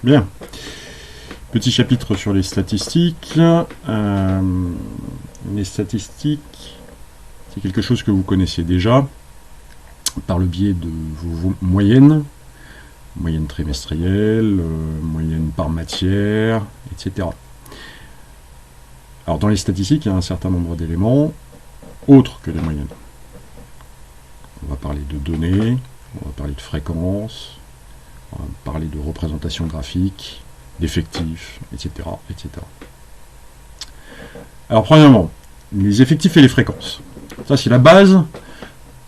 Bien. Petit chapitre sur les statistiques. Les statistiques, c'est quelque chose que vous connaissez déjà par le biais de vos moyennes, moyenne trimestrielle, moyenne par matière, etc. Alors dans les statistiques, il y a un certain nombre d'éléments autres que les moyennes. On va parler de données, on va parler de fréquences, on va parler de représentation graphique, d'effectifs, etc., etc. Alors premièrement, les effectifs et les fréquences. Ça c'est la base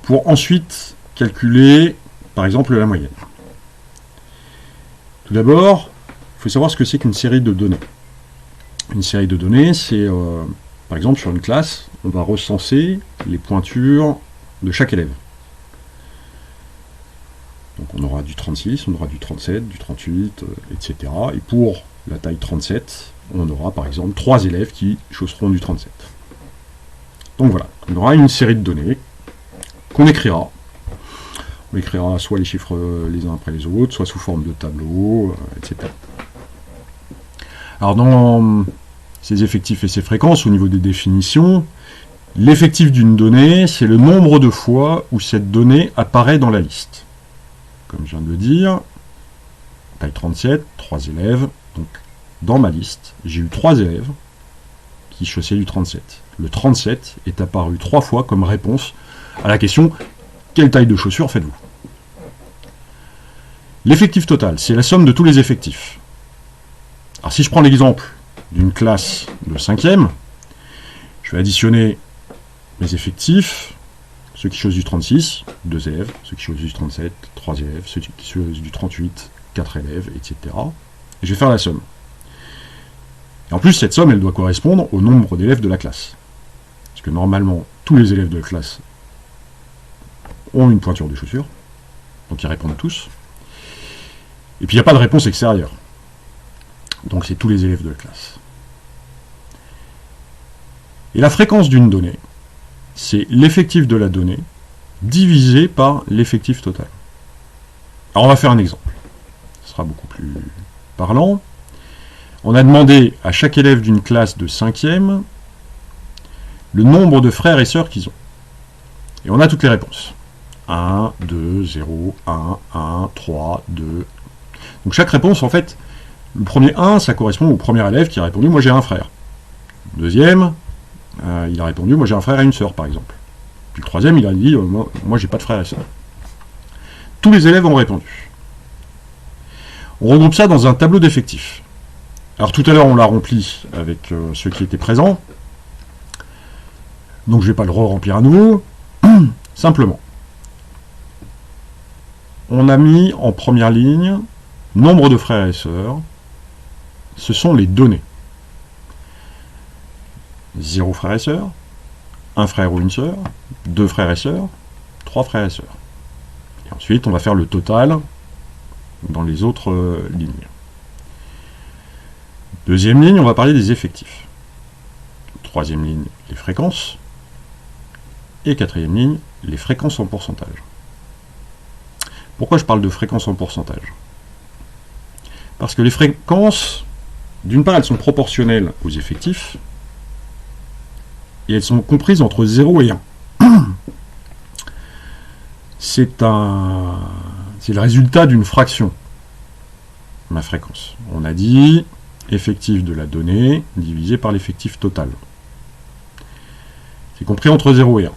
pour ensuite calculer, par exemple, la moyenne. Tout d'abord, il faut savoir ce que c'est qu'une série de données. Une série de données, c'est, par exemple, sur une classe, on va recenser les pointures de chaque élève. Donc on aura du 36, on aura du 37, du 38, etc. Et pour la taille 37, on aura par exemple 3 élèves qui chausseront du 37. Donc voilà, on aura une série de données qu'on écrira. On écrira soit les chiffres les uns après les autres, soit sous forme de tableau, etc. Alors dans ces effectifs et ces fréquences, au niveau des définitions, l'effectif d'une donnée, c'est le nombre de fois où cette donnée apparaît dans la liste. Comme je viens de le dire, taille 37, 3 élèves, donc dans ma liste, j'ai eu 3 élèves qui chaussaient du 37. Le 37 est apparu 3 fois comme réponse à la question « Quelle taille de chaussures faites-vous » L'effectif total, c'est la somme de tous les effectifs. Alors si je prends l'exemple d'une classe de 5e, je vais additionner mes effectifs, ceux qui chaussent du 36, 2 élèves, ceux qui chaussent du 37, 3 élèves, ceux qui chaussent du 38, 4 élèves, etc. Et je vais faire la somme. Et en plus, cette somme, elle doit correspondre au nombre d'élèves de la classe. Parce que normalement, tous les élèves de la classe ont une pointure de chaussures, donc ils répondent tous. Et puis il n'y a pas de réponse extérieure. Donc c'est tous les élèves de la classe. Et la fréquence d'une donnée, c'est l'effectif de la donnée divisé par l'effectif total. Alors on va faire un exemple. Ce sera beaucoup plus parlant. On a demandé à chaque élève d'une classe de 5e le nombre de frères et sœurs qu'ils ont. Et on a toutes les réponses. 1, 2, 0, 1, 1, 3, 2. Donc chaque réponse, en fait, le premier 1, ça correspond au premier élève qui a répondu « Moi j'ai un frère ». Le deuxième, il a répondu « Moi j'ai un frère et une sœur », par exemple. Puis le troisième, il a dit « Moi j'ai pas de frère et sœur ». Tous les élèves ont répondu. On regroupe ça dans un tableau d'effectifs. Alors tout à l'heure, on l'a rempli avec ceux qui étaient présents. Donc je ne vais pas le re-remplir à nouveau. Simplement, on a mis en première ligne nombre de frères et sœurs. Ce sont les données. 0 frères et sœurs, 1 frère ou une sœur, 2 frères et sœurs, 3 frères et sœurs. Et ensuite, on va faire le total dans les autres lignes. Deuxième ligne, on va parler des effectifs. Troisième ligne, les fréquences. Et quatrième ligne, les fréquences en pourcentage. Pourquoi je parle de fréquences en pourcentage? Parce que les fréquences, d'une part, elles sont proportionnelles aux effectifs, et elles sont comprises entre 0 et 1. C'est le résultat d'une fraction, ma fréquence. On a dit effectif de la donnée divisé par l'effectif total. C'est compris entre 0 et 1.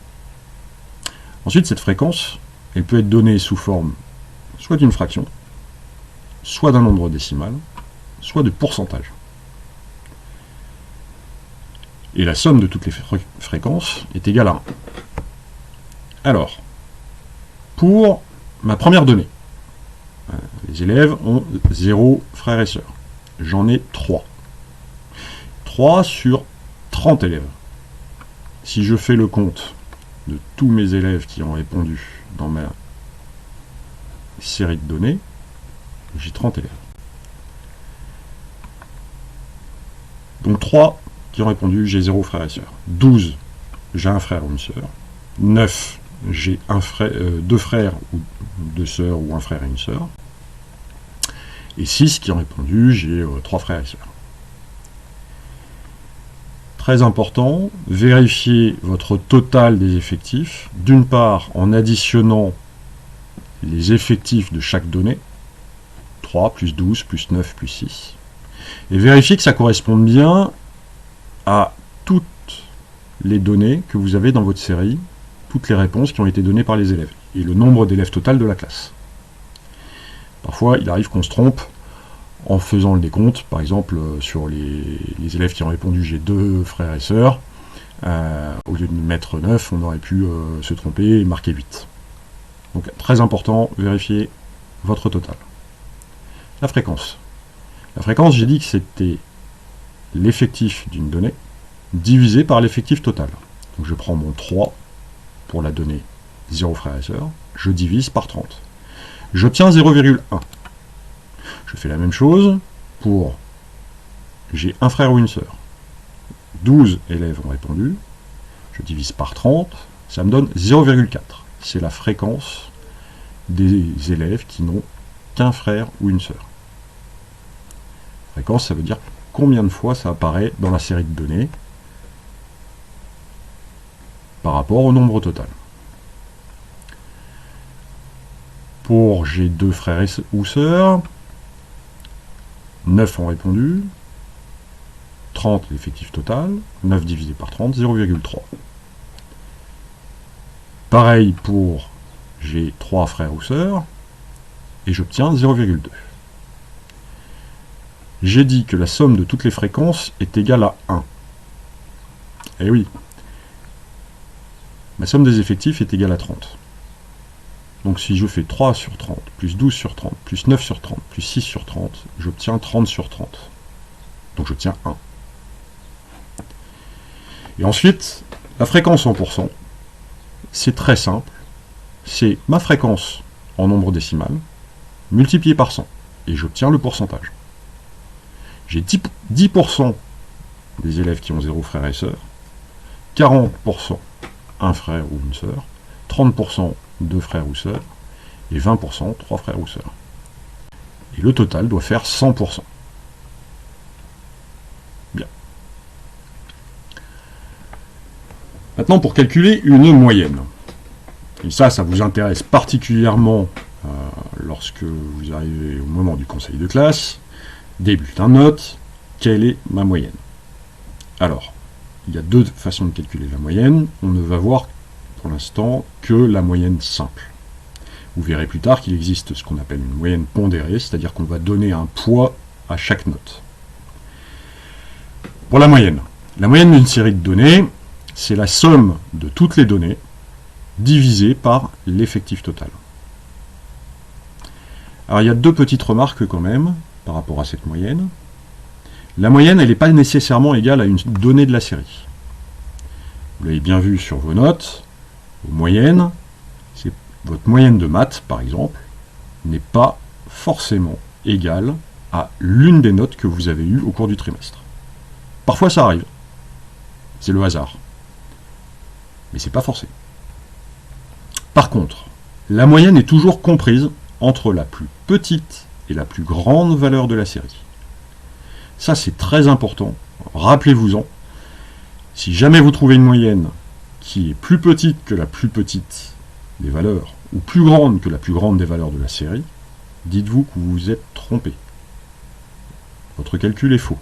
Ensuite, cette fréquence, elle peut être donnée sous forme soit d'une fraction, soit d'un nombre décimal, soit de pourcentage. Et la somme de toutes les fréquences est égale à 1. Alors, pour ma première donnée, les élèves ont 0 frères et sœurs. J'en ai 3. 3 sur 30 élèves. Si je fais le compte de tous mes élèves qui ont répondu dans ma série de données, j'ai 30 élèves. Donc 3 qui ont répondu, j'ai 0 frère et sœur. 12, j'ai un frère ou une sœur. 9, j'ai 2 frères ou 2 sœurs ou un frère et une sœur. et 6 qui ont répondu, j'ai 3 frères et sœurs. Très important, vérifiez votre total des effectifs, d'une part en additionnant les effectifs de chaque donnée, 3 plus 12 plus 9 plus 6, et vérifiez que ça corresponde bien à toutes les données que vous avez dans votre série, toutes les réponses qui ont été données par les élèves, et le nombre d'élèves total de la classe. Parfois, il arrive qu'on se trompe en faisant le décompte, par exemple sur les élèves qui ont répondu j'ai 2 frères et sœurs, au lieu de mettre 9, on aurait pu se tromper et marquer 8. Donc très important, vérifiez votre total. La fréquence. La fréquence, j'ai dit que c'était l'effectif d'une donnée divisé par l'effectif total. Donc je prends mon 3 pour la donnée 0 frères et sœurs, je divise par 30. J'obtiens 0,1. Je fais la même chose pour j'ai un frère ou une sœur. 12 élèves ont répondu, je divise par 30, ça me donne 0,4. C'est la fréquence des élèves qui n'ont qu'un frère ou une sœur. Fréquence, ça veut dire combien de fois ça apparaît dans la série de données par rapport au nombre total. Pour j'ai 2 frères ou sœurs, 9 ont répondu, 30 l'effectif total, 9 divisé par 30, 0,3. Pareil pour j'ai 3 frères ou sœurs, et j'obtiens 0,2. J'ai dit que la somme de toutes les fréquences est égale à 1. Eh oui, ma somme des effectifs est égale à 30. Donc si je fais 3 sur 30, plus 12 sur 30, plus 9 sur 30, plus 6 sur 30, j'obtiens 30 sur 30. Donc j'obtiens 1. Et ensuite, la fréquence en pourcent, c'est très simple. C'est ma fréquence en nombre décimal, multiplié par 100. Et j'obtiens le pourcentage. J'ai 10% des élèves qui ont 0 frères et sœurs, 40% un frère ou une sœur, 30% 2 frères ou sœurs, et 20% 3 frères ou sœurs. Et le total doit faire 100%. Bien. Maintenant, pour calculer une moyenne. Et ça vous intéresse particulièrement lorsque vous arrivez au moment du conseil de classe, des bulletins de notes, quelle est ma moyenne? Alors, il y a 2 façons de calculer la moyenne. On ne va voir pour l'instant que la moyenne simple. Vous verrez plus tard qu'il existe ce qu'on appelle une moyenne pondérée, c'est-à-dire qu'on va donner un poids à chaque note. Pour la moyenne d'une série de données, c'est la somme de toutes les données divisée par l'effectif total. Alors il y a 2 petites remarques quand même par rapport à cette moyenne. La moyenne, elle n'est pas nécessairement égale à une donnée de la série. Vous l'avez bien vu sur vos notes, vos moyennes, votre moyenne de maths, par exemple, n'est pas forcément égale à l'une des notes que vous avez eues au cours du trimestre. Parfois ça arrive, c'est le hasard, mais c'est pas forcé. Par contre, la moyenne est toujours comprise entre la plus petite et la plus grande valeur de la série. Ça c'est très important, rappelez-vous-en. Si jamais vous trouvez une moyenne qui est plus petite que la plus petite des valeurs, ou plus grande que la plus grande des valeurs de la série, dites-vous que vous vous êtes trompé. Votre calcul est faux.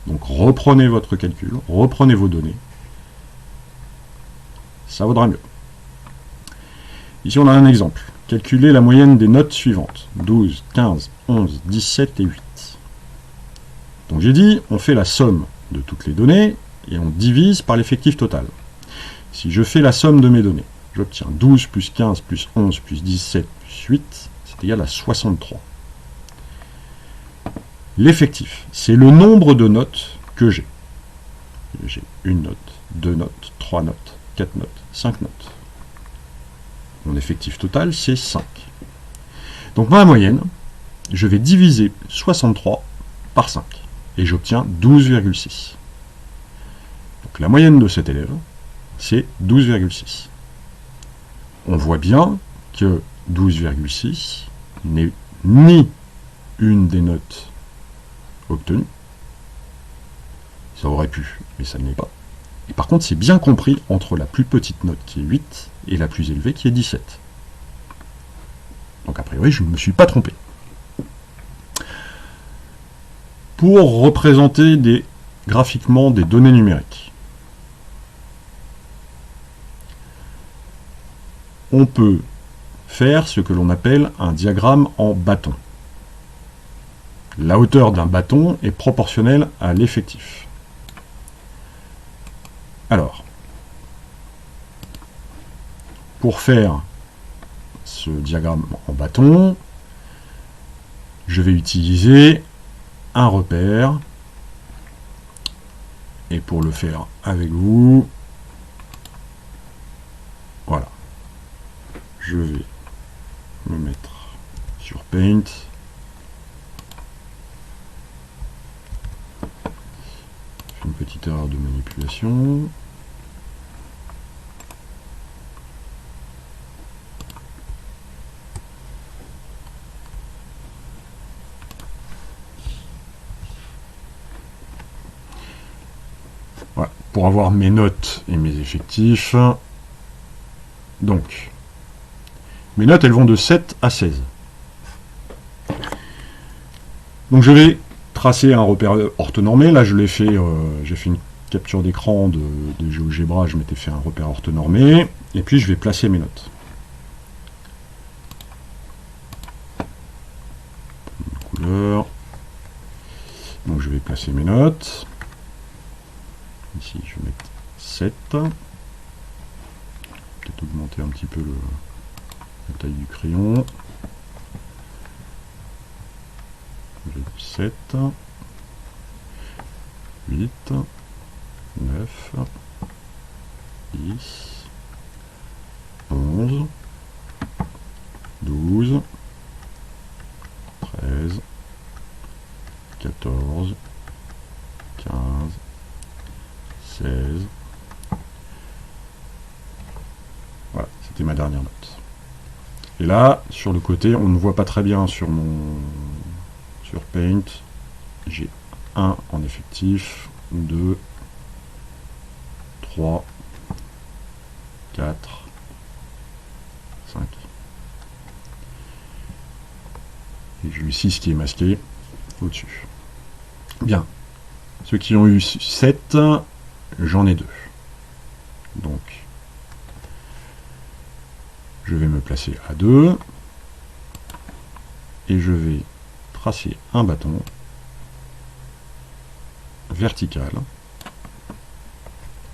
Donc reprenez votre calcul, reprenez vos données. Ça vaudra mieux. Ici on a un exemple. Calculez la moyenne des notes suivantes. 12, 15, 11, 17 et 8. Donc j'ai dit, on fait la somme de toutes les données et on divise par l'effectif total. Si je fais la somme de mes données, j'obtiens 12 plus 15 plus 11 plus 17 plus 8, c'est égal à 63. L'effectif, c'est le nombre de notes que j'ai. J'ai une note, 2 notes, 3 notes, 4 notes, 5 notes. Mon effectif total, c'est 5. Donc ma moyenne, je vais diviser 63 par 5. Et j'obtiens 12,6. Donc la moyenne de cet élève, c'est 12,6. On voit bien que 12,6 n'est ni une des notes obtenues. Ça aurait pu, mais ça ne l'est pas. Et par contre, c'est bien compris entre la plus petite note qui est 8 et la plus élevée qui est 17. Donc a priori, je ne me suis pas trompé. Pour représenter graphiquement des données numériques, on peut faire ce que l'on appelle un diagramme en bâton. La hauteur d'un bâton est proportionnelle à l'effectif. Alors, pour faire ce diagramme en bâton, je vais utiliser un repère. Et pour le faire avec vous, voilà. Je vais me mettre sur Paint. Je fais une petite erreur de manipulation. Voilà, pour avoir mes notes et mes effectifs. Donc, mes notes, elles vont de 7 à 16. Donc je vais tracer un repère orthonormé. Là, je l'ai fait, j'ai fait une capture d'écran de GeoGebra, je m'étais fait un repère orthonormé. Et puis, je vais placer mes notes. Une couleur. Donc je vais placer mes notes. Ici, je vais mettre 7. Peut-être augmenter un petit peu la taille du crayon. 7, 8, 9, 10, 11, 12, 13, 14, 15, 16. Voilà, c'était ma dernière note. Et là, sur le côté, on ne voit pas très bien sur Paint. J'ai 1 en effectif, 2, 3, 4, 5. Et j'ai eu 6 qui est masqué au-dessus. Bien. Ceux qui ont eu 7, j'en ai 2. Donc, je vais me placer à 2. Et je vais tracer un bâton vertical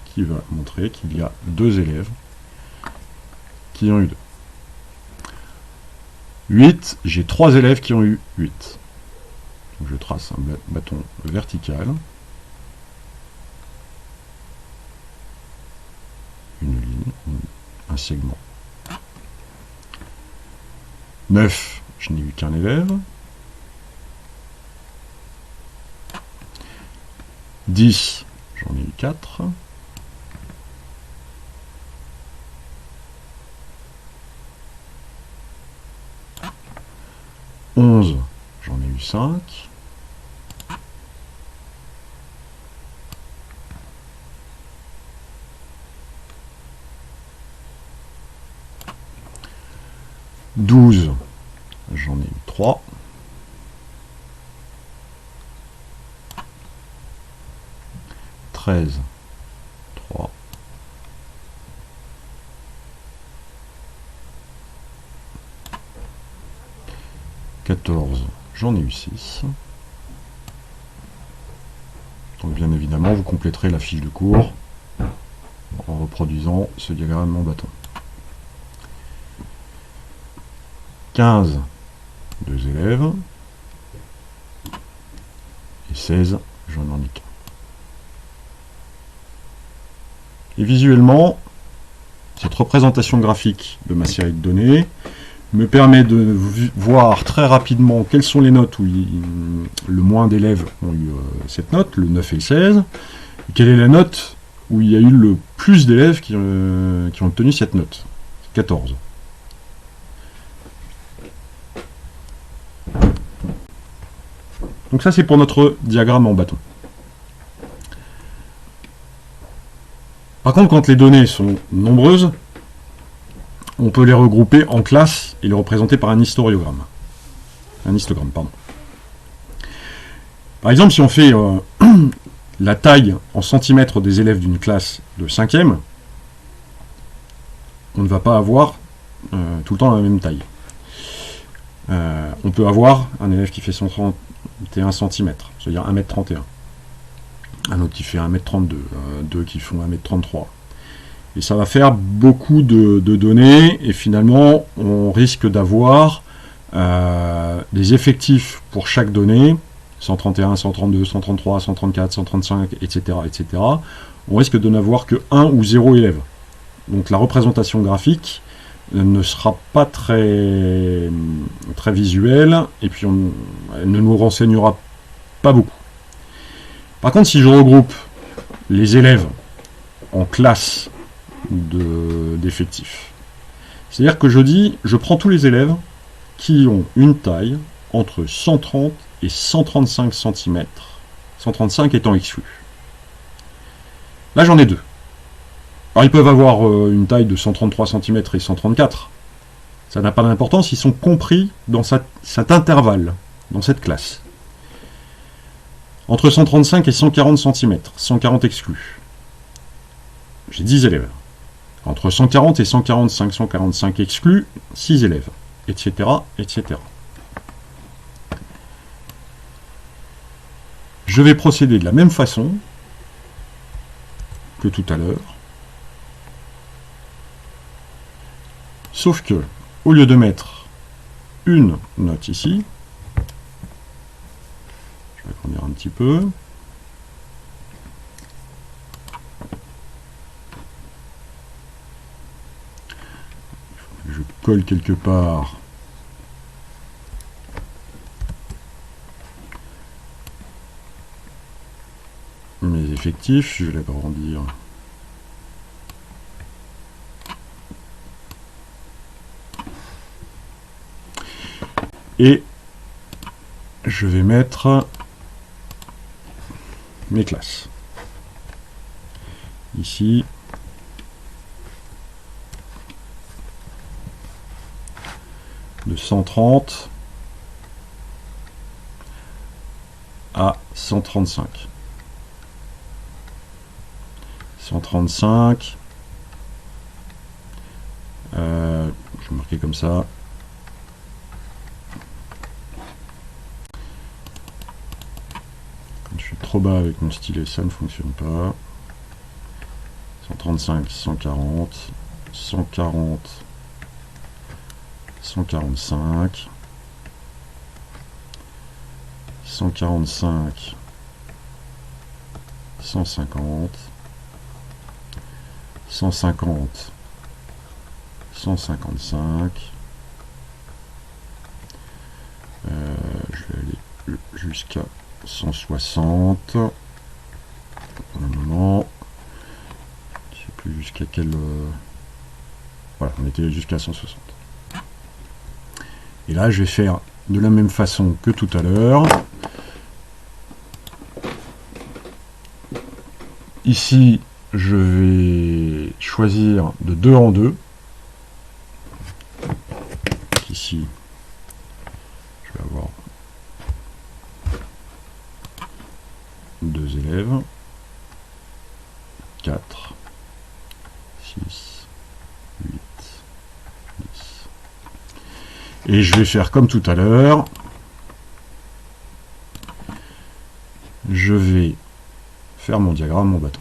qui va montrer qu'il y a 2 élèves qui ont eu 2. 8, j'ai 3 élèves qui ont eu 8. Donc je trace un bâton vertical, une ligne, un segment. 9, je n'ai eu qu'un élève. 10, j'en ai eu 4. 11, j'en ai eu 5. 12, j'en ai eu 3. 13, 3. 14, j'en ai eu 6. Donc bien évidemment, vous compléterez la fiche de cours en reproduisant ce diagramme en bâton. 15, 2 élèves. Et 16, j'en ai qu'un. Et visuellement, cette représentation graphique de ma série de données me permet de voir très rapidement quelles sont les notes où le moins d'élèves ont eu cette note, le 9 et le 16, et quelle est la note où il y a eu le plus d'élèves qui ont obtenu cette note, 14. Donc ça, c'est pour notre diagramme en bâton. Par contre, quand les données sont nombreuses, on peut les regrouper en classes et les représenter par un histogramme. Un histogramme, pardon. Par exemple, si on fait la taille en centimètres des élèves d'une classe de 5e, on ne va pas avoir tout le temps la même taille. On peut avoir un élève qui fait 131 cm, c'est-à-dire 1m31. Un autre qui fait 1m32, deux qui font 1m33. Et ça va faire beaucoup de données, et finalement, on risque d'avoir des effectifs pour chaque donnée, 131, 132, 133, 134, 135, etc., etc. On risque de n'avoir que 1 ou 0 élèves. Donc la représentation graphique ne sera pas très visuelle, et puis elle ne nous renseignera pas beaucoup. Par contre, si je regroupe les élèves en classes d'effectifs, c'est-à-dire que je prends tous les élèves qui ont une taille entre 130 et 135 cm, 135 étant exclu. Là, j'en ai deux. Alors, ils peuvent avoir une taille de 133 cm et 134. Ça n'a pas d'importance, ils sont compris dans cet intervalle, dans cette classe. Entre 135 et 140 cm, 140 exclus. J'ai 10 élèves. Entre 140 et 145, 145 exclus, 6 élèves, etc., etc. Je vais procéder de la même façon que tout à l'heure. Sauf que, au lieu de mettre une note ici, je vais agrandir un petit peu. Je colle quelque part mes effectifs, je vais l'agrandir. Et je vais mettre mes classes. Ici, de 130 à 135. 135. Je vais marquer comme ça. Je suis trop bas avec mon stylet, ça ne fonctionne pas. 135, 140, 140, 145, 145, 150, 150, 155. Je vais aller jusqu'à 160. Pour le moment, je ne sais plus jusqu'à quel. Voilà, on était jusqu'à 160. Et là, je vais faire de la même façon que tout à l'heure. Ici, je vais choisir de 2 en 2. Ici, je vais avoir 2 élèves. 4, 6, 8, 10. Et je vais faire comme tout à l'heure. Je vais faire mon diagramme, mon bâton.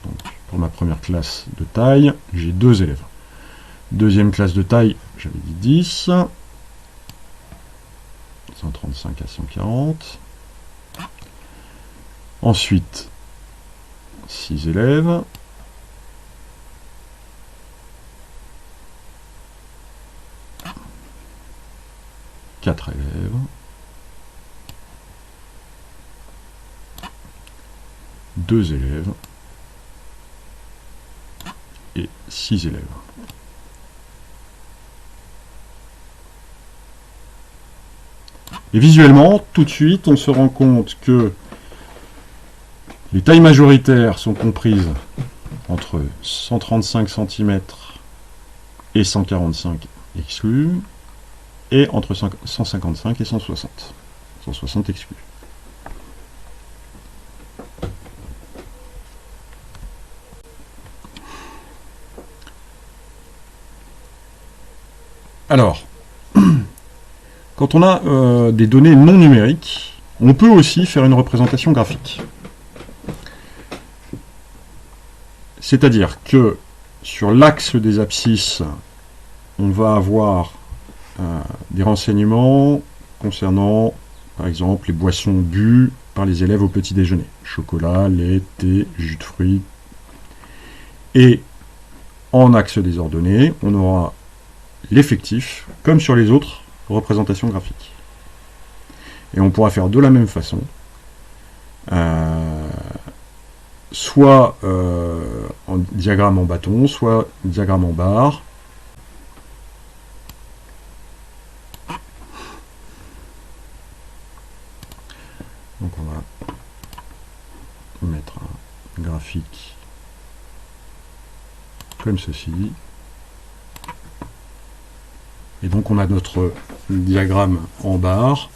Donc, pour ma première classe de taille, j'ai 2 élèves. Deuxième classe de taille, j'avais dit 10. 135 à 140. Ensuite, 6 élèves. Quatre élèves. 2 élèves et 6 élèves. Et visuellement, tout de suite, on se rend compte que les tailles majoritaires sont comprises entre 135 cm et 145 exclus, et entre 155 et 160. 160 exclus. Alors, quand on a des données non numériques, on peut aussi faire une représentation graphique. C'est-à-dire que sur l'axe des abscisses, on va avoir des renseignements concernant, par exemple, les boissons bues par les élèves au petit déjeuner. Chocolat, lait, thé, jus de fruits. Et en axe des ordonnées, on aura l'effectif, comme sur les autres représentations graphiques. Et on pourra faire de la même façon, soit en diagramme en bâton, soit diagramme en barre. Donc on va mettre un graphique comme ceci. Et donc on a notre diagramme en barre.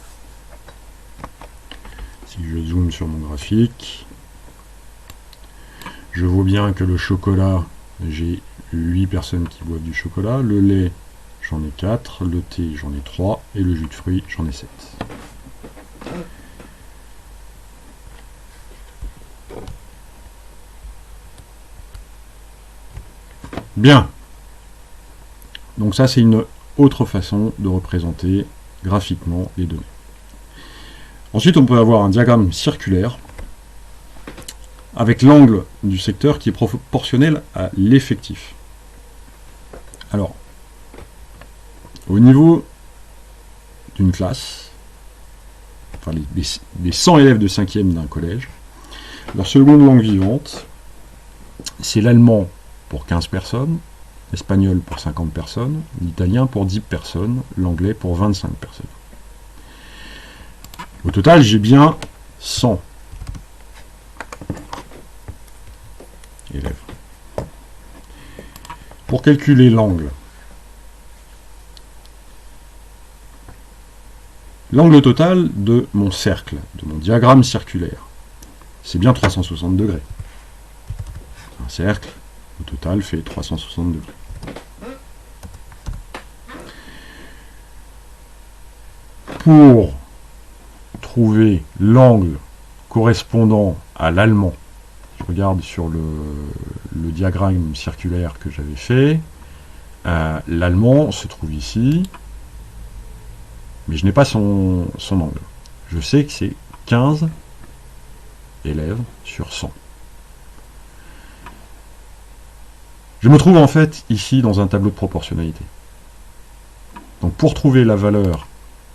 Si je zoome sur mon graphique, je vois bien que le chocolat, j'ai 8 personnes qui boivent du chocolat, le lait, j'en ai 4, le thé, j'en ai 3, et le jus de fruits, j'en ai 7. Bien. Donc ça, c'est une autre façon de représenter graphiquement les données. Ensuite, on peut avoir un diagramme circulaire avec l'angle du secteur qui est proportionnel à l'effectif. Alors, au niveau d'une classe, enfin des 100 élèves de 5e d'un collège, leur seconde langue vivante, c'est l'allemand pour 15 personnes, l'espagnol pour 50 personnes, l'italien pour 10 personnes, l'anglais pour 25 personnes. Au total, j'ai bien 100 élèves. Pour calculer l'angle total de mon cercle, de mon diagramme circulaire, c'est bien 360 degrés. Un cercle, au total, fait 360 degrés. Pour trouver l'angle correspondant à l'allemand, je regarde sur le diagramme circulaire que j'avais fait, l'allemand se trouve ici, mais je n'ai pas son angle. Je sais que c'est 15 élèves sur 100. Je me trouve en fait ici dans un tableau de proportionnalité. Donc pour trouver la valeur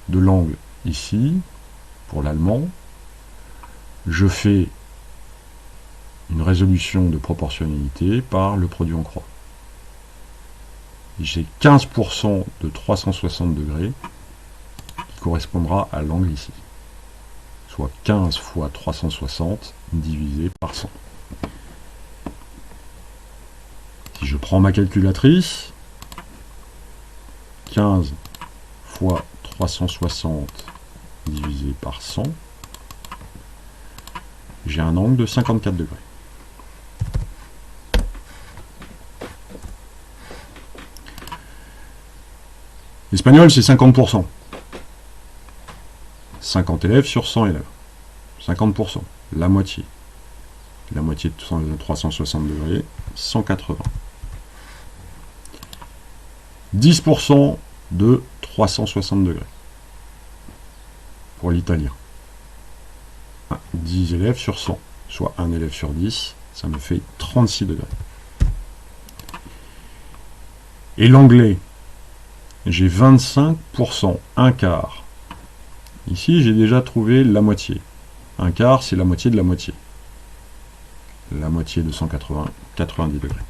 de l'angle ici, pour l'allemand, je fais une résolution de proportionnalité par le produit en croix. J'ai 15% de 360 degrés qui correspondra à l'angle ici. Soit 15 fois 360 divisé par 100. Si je prends ma calculatrice, 15 fois 360 divisé par 100, j'ai un angle de 54 degrés. L'espagnol, c'est 50%. 50 élèves sur 100 élèves. 50%, la moitié. La moitié de 360 degrés, 180. 10% de 360 degrés. Pour l'italien. 10 élèves sur 100, soit 1 élève sur 10, ça me fait 36 degrés. Et l'anglais, j'ai 25%, un quart. Ici, j'ai déjà trouvé la moitié. Un quart, c'est la moitié de la moitié. la moitié de 90 degrés.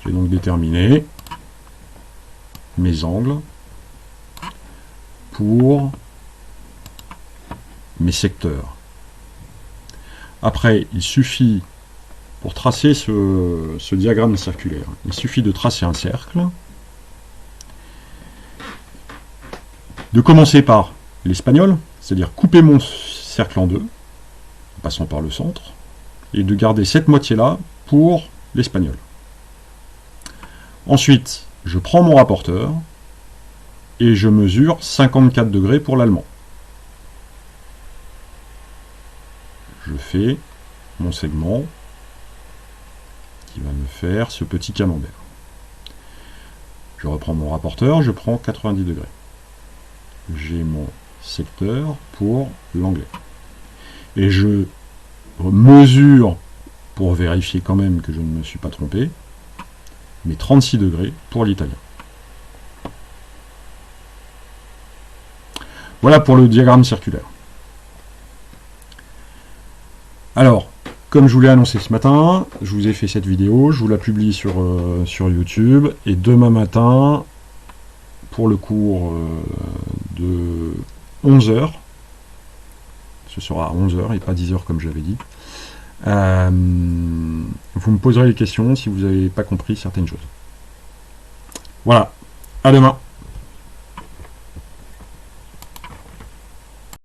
J'ai donc déterminé mes angles pour mes secteurs. Après, il suffit, pour tracer ce diagramme circulaire, il suffit de tracer un cercle, de commencer par l'espagnol, c'est-à-dire couper mon cercle en deux, en passant par le centre, et de garder cette moitié-là pour l'espagnol. Ensuite, je prends mon rapporteur et je mesure 54 degrés pour l'allemand. Je fais mon segment qui va me faire ce petit camembert. Je reprends mon rapporteur, je prends 90 degrés. J'ai mon secteur pour l'anglais. Et je mesure, pour vérifier quand même que je ne me suis pas trompé, mes 36 degrés pour l'italien. Voilà pour le diagramme circulaire. Alors, comme je vous l'ai annoncé ce matin, je vous ai fait cette vidéo, je vous la publie sur YouTube, et demain matin, pour le cours de 11h, ce sera à 11h et pas 10h comme j'avais dit, vous me poserez des questions si vous n'avez pas compris certaines choses. Voilà, à demain.